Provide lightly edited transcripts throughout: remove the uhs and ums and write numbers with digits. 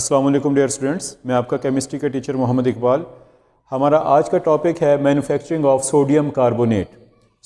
अस्सलाम वालेकुम dear students, मैं आपका केमिस्ट्री का टीचर मोहम्मद इकबाल। हमारा आज का टॉपिक है manufacturing of sodium carbonate.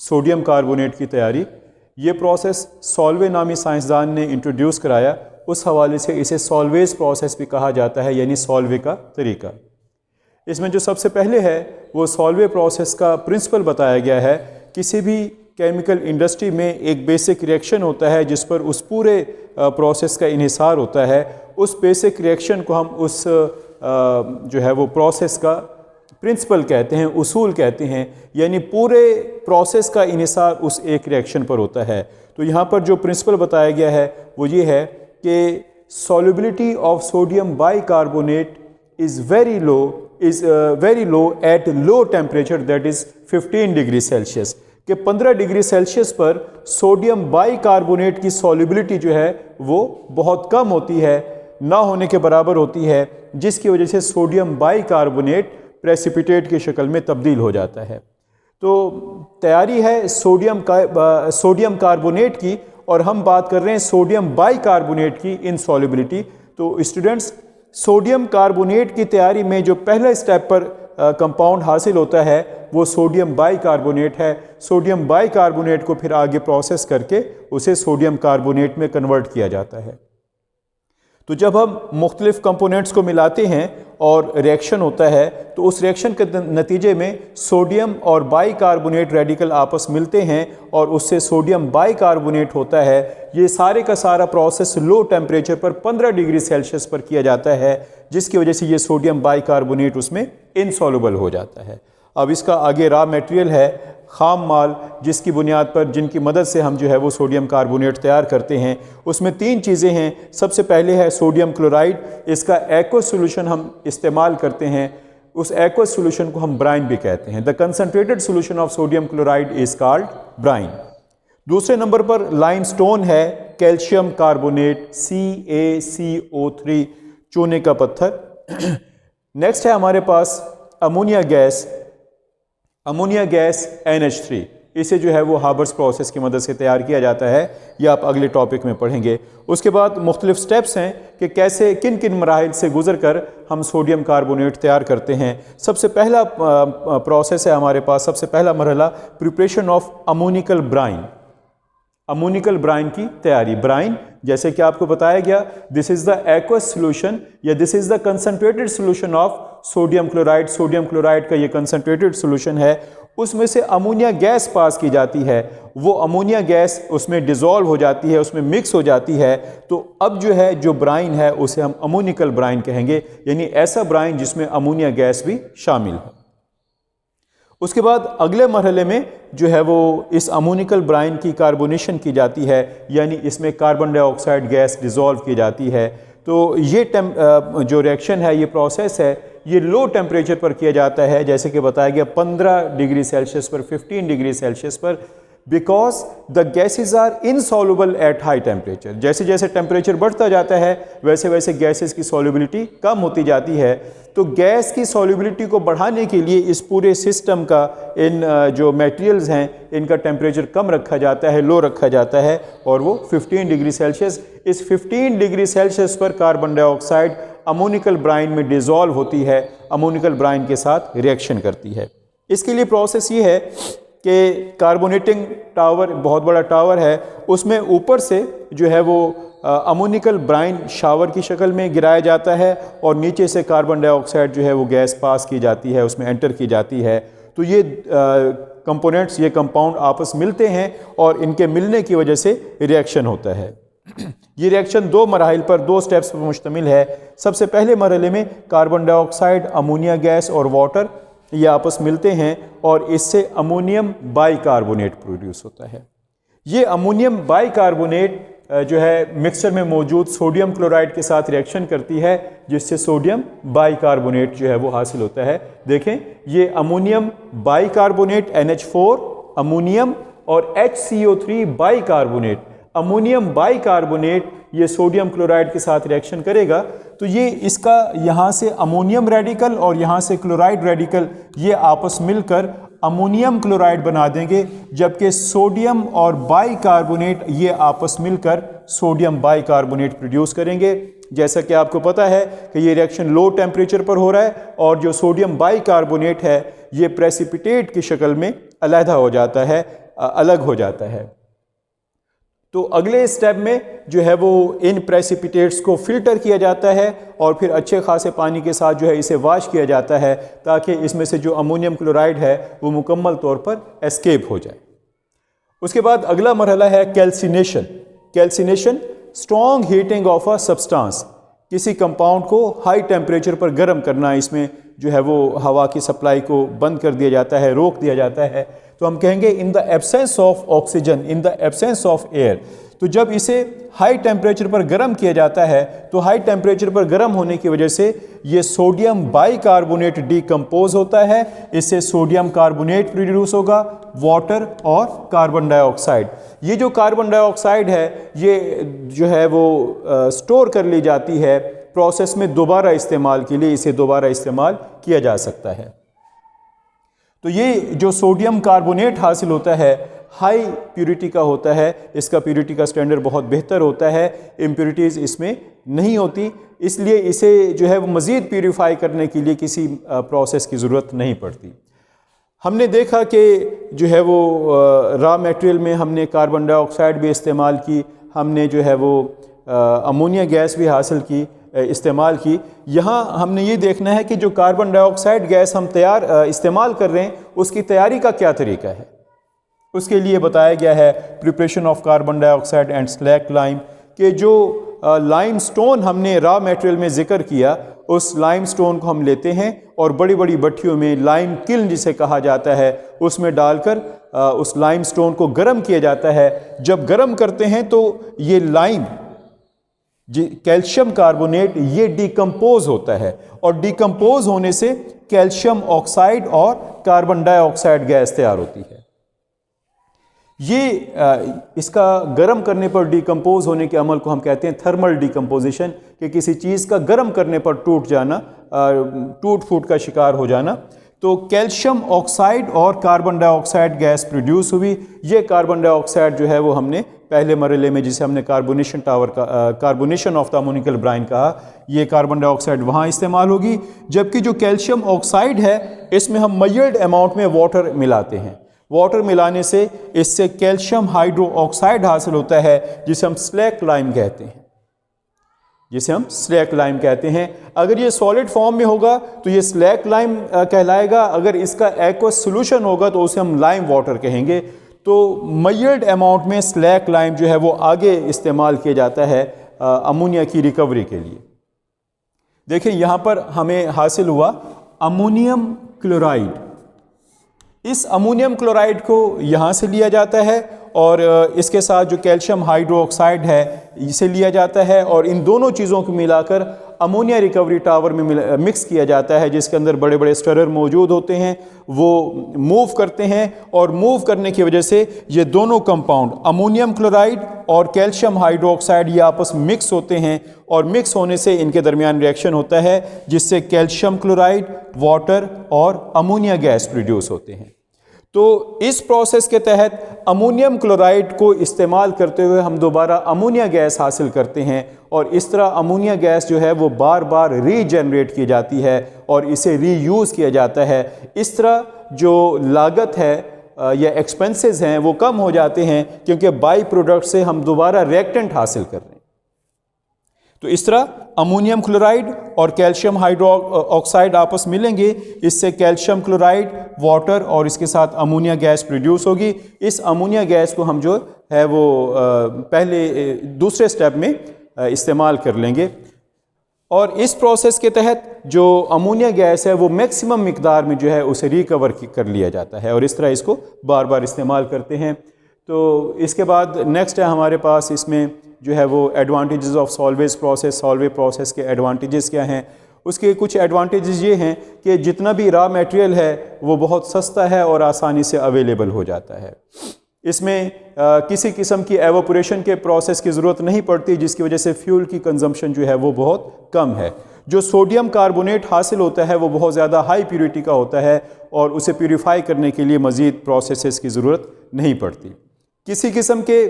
Sodium carbonate की तैयारी। ये प्रोसेस सॉल्वे नामी साइंसदान ने इंट्रोड्यूस कराया, उस हवाले से इसे सॉल्वेज प्रोसेस भी कहा जाता है, यानी सॉल्वे का तरीका। इसमें जो सबसे पहले है वो सॉल्वे प्रोसेस का प्रिंसिपल बताया गया है। किसी भी केमिकल इंडस्ट्री में एक बेसिक रिएक्शन होता है जिस पर उस पूरे प्रोसेस का इन्हिसार होता है। उस बेसिक रिएक्शन को हम उस जो है वो प्रोसेस का प्रिंसिपल कहते हैं, उसूल कहते हैं, यानी पूरे प्रोसेस का इन्हिसार उस एक रिएक्शन पर होता है। तो यहाँ पर जो प्रिंसिपल बताया गया है वो ये है कि solubility of sodium bicarbonate is very low at low temperature, that is 15 degree Celsius. कि 15 डिग्री सेल्सियस पर सोडियम बाइकार्बोनेट की सॉल्युबिलिटी जो है वो बहुत कम होती है, ना होने के बराबर होती है, जिसकी वजह से सोडियम बाइकार्बोनेट प्रेसिपिटेट की शक्ल में तब्दील हो जाता है। तो तैयारी है सोडियम कार्बोनेट की, और हम बात कर रहे हैं सोडियम बाइकार्बोनेट की इन सॉल्युबिलिटी। तो स्टूडेंट्स, सोडियम कार्बोनेट की तैयारी में जो पहला स्टेप पर कंपाउंड हासिल होता है वो सोडियम बाइकार्बोनेट है। सोडियम बाइकार्बोनेट को फिर आगे प्रोसेस करके उसे सोडियम कार्बोनेट में कन्वर्ट किया जाता है। तो जब हम मुख्तलिफ कंपोनेंट्स को मिलाते हैं और रिएक्शन होता है तो उस रिएक्शन के नतीजे में सोडियम और बाइकार्बोनेट रेडिकल आपस मिलते हैं और उससे सोडियम बाइकार्बोनेट होता है। ये सारे का सारा प्रोसेस लो टेम्परेचर पर 15 डिग्री सेल्सियस पर किया जाता है, जिसकी वजह से ये सोडियम बाइकार्बोनेट उसमें इनसॉल्युबल हो जाता है। अब इसका आगे रॉ मटेरियल है, खाम माल, जिसकी बुनियाद पर जिनकी मदद से हम जो है वो सोडियम कार्बोनेट तैयार करते हैं। उसमें 3 चीज़ें हैं। सबसे पहले है सोडियम क्लोराइड। इसका एक्वस सोल्यूशन हम इस्तेमाल करते हैं, उस एक्वस सोल्यूशन को हम ब्राइन भी कहते हैं। The concentrated solution of sodium chloride is called brine. दूसरे नंबर पर लाइमस्टोन है, कैल्शियम कार्बोनेट CaCO3, चूने का पत्थर। नेक्स्ट है हमारे पास अमोनिया गैस NH3। इसे जो है वो हाबर्स प्रोसेस की मदद से तैयार किया जाता है, ये आप अगले टॉपिक में पढ़ेंगे। उसके बाद मुख्तलिफ स्टेप्स हैं कि कैसे किन किन मराहिल से गुजर कर हम सोडियम कार्बोनेट तैयार करते हैं। सबसे पहला प्रोसेस है हमारे पास, सबसे पहला मरहला preparation of ammoniacal brine. Ammoniacal brine की तैयारी। ब्राइन जैसे कि आपको बताया गया, this is the aqueous solution या this is the concentrated solution of sodium chloride. Sodium chloride का ये कंसनट्रेटेड सोल्यूशन है, उसमें से अमोनिया गैस पास की जाती है। वो अमोनिया गैस उसमें डिज़ोल्व हो जाती है, उसमें मिक्स हो जाती है। तो अब जो है जो ब्राइन है उसे हम अमोनिकल ब्राइन कहेंगे, यानी ऐसा ब्राइन जिसमें अमोनिया गैस भी शामिल है। उसके बाद अगले मरहले में जो है वो इस अमोनिकल ब्राइन की कार्बोनेशन की जाती है, यानी इसमें कार्बन डाइऑक्साइड गैस डिज़ोल्व की जाती है। तो ये जो रिएक्शन है, ये प्रोसेस है, ये लो टेम्परेचर पर किया जाता है, जैसे कि बताया गया 15 डिग्री सेल्सियस पर, 15 डिग्री सेल्सियस पर, because the gases are insoluble at high temperature. जैसे जैसे टेम्परेचर बढ़ता जाता है वैसे वैसे गैसेस की सॉल्युबिलिटी कम होती जाती है। तो गैस की सॉल्युबिलिटी को बढ़ाने के लिए इस पूरे सिस्टम का, इन जो मटेरियल्स हैं, इनका टेम्परेचर कम रखा जाता है, लो रखा जाता है, और वो 15 डिग्री सेल्सियस। इस 15 डिग्री सेल्सियस पर कार्बन डाइऑक्साइड अमोनिकल ब्राइन में डिज़ोल्व होती है, अमोनिकल ब्राइन के साथ रिएक्शन करती है। इसके लिए प्रोसेस ये है कि कार्बोनेटिंग टावर, बहुत बड़ा टावर है, उसमें ऊपर से जो है वो अमोनिकल ब्राइन शावर की शक्ल में गिराया जाता है और नीचे से कार्बन डाइऑक्साइड जो है वो गैस पास की जाती है, उसमें एंटर की जाती है। तो ये कंपोनेंट्स, ये कंपाउंड आपस मिलते हैं और इनके मिलने की वजह से रिएक्शन होता है। ये रिएक्शन 2 मराहिल पर, 2 स्टेप्स पर मुश्तमिल है। सबसे पहले मरहले में कार्बन डाइऑक्साइड, अमोनिया गैस और वाटर ये आपस मिलते हैं और इससे अमोनियम बाइकार्बोनेट प्रोड्यूस होता है। ये अमोनियम बाइकार्बोनेट जो है मिक्सचर में मौजूद सोडियम क्लोराइड के साथ रिएक्शन करती है, जिससे सोडियम बाइकार्बोनेट जो है वो हासिल होता है। देखें, ये अमोनियम बाइकार्बोनेट NH4 अमोनियम और HCO3 बाइकार्बोनेट। अमोनियम बाइकार्बोनेट ये सोडियम क्लोराइड के साथ रिएक्शन करेगा तो ये इसका यहाँ से अमोनियम रेडिकल और यहाँ से क्लोराइड रेडिकल ये आपस मिलकर अमोनियम क्लोराइड बना देंगे, जबकि सोडियम और बाइकार्बोनेट ये आपस मिलकर सोडियम बाइकार्बोनेट प्रोड्यूस करेंगे। जैसा कि आपको पता है कि ये रिएक्शन लो टेम्परेचर पर हो रहा है और जो सोडियम बाइकार्बोनेट है ये प्रेसिपिटेट की शक्ल में अलहदा हो जाता है, अलग हो जाता है। तो अगले स्टेप में जो है वो इन प्रेसिपिटेट्स को फिल्टर किया जाता है और फिर अच्छे खासे पानी के साथ जो है इसे वाश किया जाता है ताकि इसमें से जो अमोनियम क्लोराइड है वो मुकम्मल तौर पर एस्केप हो जाए। उसके बाद अगला मरहला है calcination. Calcination strong heating of a substance, किसी कंपाउंड को हाई टेम्परेचर पर गर्म करना, इसमें जो है वो हवा की सप्लाई को बंद कर दिया जाता है, रोक दिया जाता है। तो हम कहेंगे in the absence of oxygen, in the absence of air. तो जब इसे हाई टेम्परेचर पर गर्म किया जाता है तो हाई टेम्परेचर पर गर्म होने की वजह से ये सोडियम बाइकार्बोनेट डिकम्पोज होता है, इससे सोडियम कार्बोनेट प्रोड्यूस होगा, वाटर और कार्बन डाइऑक्साइड। ये जो कार्बन डाइऑक्साइड है ये जो है वो स्टोर कर ली जाती है प्रोसेस में दोबारा इस्तेमाल के लिए, इसे दोबारा इस्तेमाल किया जा सकता है। तो ये जो सोडियम कार्बोनेट हासिल होता है हाई प्यूरिटी का होता है, इसका प्यूरिटी का स्टैंडर्ड बहुत बेहतर होता है, इम्प्यूरिटीज़ इसमें नहीं होती, इसलिए इसे जो है वो मज़ीद प्यूरिफाई करने के लिए किसी प्रोसेस की ज़रूरत नहीं पड़ती। हमने देखा कि जो है वो रॉ मटेरियल में हमने कार्बन डाइऑक्साइड भी इस्तेमाल की, हमने जो है वो अमोनिया गैस भी हासिल की, इस्तेमाल की। यहाँ हमने ये देखना है कि जो कार्बन डाइऑक्साइड गैस हम इस्तेमाल कर रहे हैं उसकी तैयारी का क्या तरीका है। उसके लिए बताया गया है preparation of carbon dioxide and slack lime, कि जो लाइम स्टोन हमने रॉ मटेरियल में जिक्र किया उस लाइम स्टोन को हम लेते हैं और बड़ी बड़ी भट्टियों में लाइम किल्न जिसे कहा जाता है उसमें डालकर उस लाइम स्टोन को गर्म किया जाता है। जब गर्म करते हैं तो ये लाइम कैल्शियम कार्बोनेट ये डिकम्पोज होता है और डिकम्पोज होने से कैल्शियम ऑक्साइड और कार्बन डाइऑक्साइड गैस तैयार होती है। ये इसका गर्म करने पर डिकम्पोज होने के अमल को हम कहते हैं थर्मल डिकम्पोजिशन, कि किसी चीज़ का गर्म करने पर टूट जाना, टूट फूट का शिकार हो जाना। तो कैल्शियम ऑक्साइड और कार्बन डाइऑक्साइड गैस प्रोड्यूस हुई। ये कार्बन डाइऑक्साइड जो है वो हमने पहले मरहले में जिसे हमने carbonation of the ammoniacal brine कहा, ये कार्बन डाइऑक्साइड वहाँ इस्तेमाल होगी। जबकि जो कैल्शियम ऑक्साइड है इसमें हम मेजर्ड अमाउंट में वाटर मिलाते हैं। वाटर मिलाने से इससे कैल्शियम हाइड्रो ऑक्साइड हासिल होता है जिसे हम स्लैक लाइम कहते हैं, जिसे हम स्लैक लाइम कहते हैं। अगर ये सॉलिड फॉर्म में होगा तो ये स्लैक लाइम कहलाएगा, अगर इसका एक्वस सोल्यूशन होगा तो उसे हम लाइम वाटर कहेंगे। तो मेजर्ड अमाउंट में स्लैक लाइम जो है वो आगे इस्तेमाल किया जाता है अमोनिया की रिकवरी के लिए। देखिए यहाँ पर हमें हासिल हुआ अमोनियम क्लोराइड। इस अमोनियम क्लोराइड को यहाँ से लिया जाता है और इसके साथ जो कैल्शियम हाइड्रोक्साइड है इसे लिया जाता है और इन दोनों चीज़ों को मिलाकर अमोनिया रिकवरी टावर में मिक्स किया जाता है, जिसके अंदर बड़े बड़े स्टरर मौजूद होते हैं। वो मूव करते हैं और मूव करने की वजह से ये दोनों कंपाउंड अमोनियम क्लोराइड और कैल्शियम हाइड्रोक्साइड ये आपस में मिक्स होते हैं और मिक्स होने से इनके दरमियान रिएक्शन होता है जिससे कैल्शियम क्लोराइड, वाटर और अमोनिया गैस प्रोड्यूस होते हैं। तो इस प्रोसेस के तहत अमोनियम क्लोराइड को इस्तेमाल करते हुए हम दोबारा अमोनिया गैस हासिल करते हैं और इस तरह अमोनिया गैस जो है वो बार बार रीजनरेट की जाती है और इसे रीयूज़ किया जाता है। इस तरह जो लागत है या एक्सपेंसेस हैं वो कम हो जाते हैं क्योंकि बाई प्रोडक्ट से हम दोबारा रिएक्टेंट हासिल कर रहे हैं। तो इस तरह अमोनियम क्लोराइड और कैल्शियम हाइड्रोक्साइड आपस मिलेंगे, इससे कैल्शियम क्लोराइड, वाटर और इसके साथ अमोनिया गैस प्रोड्यूस होगी। इस अमोनिया गैस को हम जो है वो पहले दूसरे स्टेप में इस्तेमाल कर लेंगे और इस प्रोसेस के तहत जो अमोनिया गैस है वो मैक्सिमम मिकदार में जो है उसे रिकवर कर लिया जाता है और इस तरह इसको बार बार इस्तेमाल करते हैं। तो इसके बाद नेक्स्ट है हमारे पास इसमें जो है वो advantages of salvage process. Solvay process के एडवांटेजेस क्या हैं? उसके कुछ एडवांटेजेस ये हैं कि जितना भी रॉ मटेरियल है वो बहुत सस्ता है और आसानी से अवेलेबल हो जाता है। इसमें किसी किस्म की एवोपोरेशन के प्रोसेस की ज़रूरत नहीं पड़ती, जिसकी वजह से फ्यूल की कंजम्पशन जो है वो बहुत कम है। जो सोडियम कार्बोनेट हासिल होता है वो बहुत ज़्यादा हाई प्यूरिटी का होता है और उसे प्यूरिफाई करने के लिए मज़ीद प्रोसेसेस की ज़रूरत नहीं पड़ती। किसी किस्म के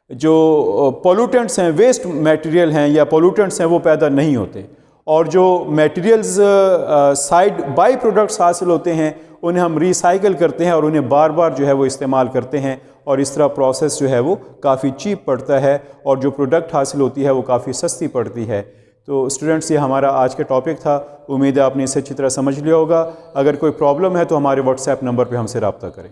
जो पोल्यूटेंट्स हैं, वेस्ट मटेरियल हैं या पोल्यूटेंट्स हैं, वो पैदा नहीं होते। और जो मटेरियल्स साइड बाई प्रोडक्ट्स हासिल होते हैं उन्हें हम रिसाइकल करते हैं और उन्हें बार बार जो है वो इस्तेमाल करते हैं, और इस तरह प्रोसेस जो है वो काफ़ी चीप पड़ता है और जो प्रोडक्ट हासिल होती है वो काफ़ी सस्ती पड़ती है। तो स्टूडेंट्स, ये हमारा आज का टॉपिक था। उम्मीद है आपने इसे अच्छी तरह समझ लिया होगा। अगर कोई प्रॉब्लम है तो हमारे व्हाट्सएप नंबर पे हमसे रब्ता करें।